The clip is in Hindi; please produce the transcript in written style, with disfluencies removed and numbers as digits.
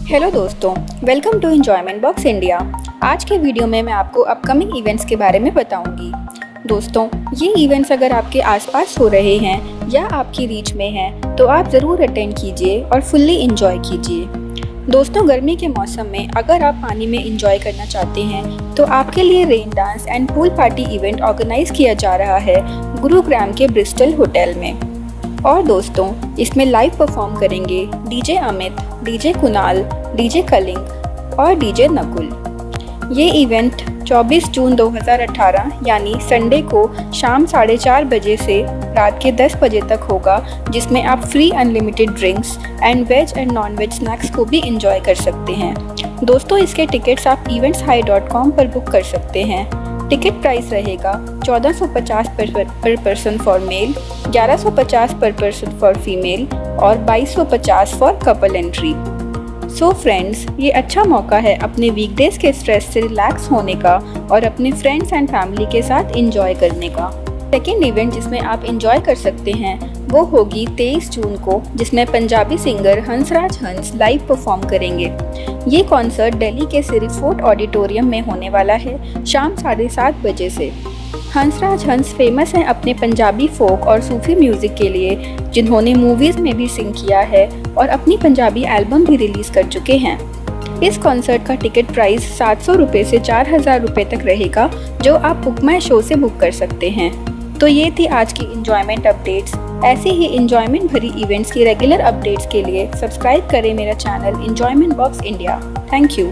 हेलो दोस्तों, welcome to enjoyment box India. आज के वीडियो में मैं आपको अपकमिंग इवेंट्स के बारे में बताऊंगी। दोस्तों, ये इवेंट्स अगर आपके आसपास हो रहे हैं या आपकी रीच में हैं तो आप ज़रूर अटेंड कीजिए और फुल्ली इंजॉय कीजिए। दोस्तों, गर्मी के मौसम में अगर आप पानी में इंजॉय करना चाहते हैं तो आपके लिए rain dance and pool party event organise किया जा रहा है गुरुग्राम के ब्रिस्टल होटल में। और दोस्तों, इसमें लाइव परफॉर्म करेंगे DJ Amit, DJ Kunal, DJ Kaling और डीजे नकुल। ये इवेंट 24 जून 2018 यानी संडे को शाम 4:30 बजे से रात के 10 बजे तक होगा, जिसमें आप free unlimited drinks and veg and non veg snacks को भी इंजॉय कर सकते हैं। दोस्तों, इसके टिकट्स आप eventshy.com पर बुक कर सकते हैं। टिकट प्राइस रहेगा 1450 पर पर्सन फॉर मेल, 1150 पर पर्सन फॉर फीमेल और 2250 for couple entry. So friends, ये अच्छा मौका है अपने वीकडेज के स्ट्रेस से रिलैक्स होने का और अपने फ्रेंड्स एंड फैमिली के साथ इंजॉय करने का। सेकेंड इवेंट जिसमें आप इंजॉय कर सकते हैं वो होगी 23 जून को, जिसमें Punjabi singer Hansraj Hans live perform करेंगे। ये कॉन्सर्ट दिल्ली के सिरी फोर्ट ऑडिटोरियम में होने वाला है शाम 7:30 बजे से। हंसराज हंस फेमस हैं अपने पंजाबी फोक और सूफी म्यूज़िक के लिए, जिन्होंने मूवीज़ में भी सिंग किया है और अपनी पंजाबी एल्बम भी रिलीज़ कर चुके हैं। इस कॉन्सर्ट का टिकट प्राइस 700 रुपये से 4000 रुपये तक रहेगा, जो आप बुक माई शो से बुक कर सकते हैं। तो ये थी आज की इंजॉयमेंट अपडेट्स। ऐसे ही इंजॉयमेंट भरी इवेंट्स की रेगुलर अपडेट्स के लिए सब्सक्राइब करें मेरा channel enjoyment box India. Thank you.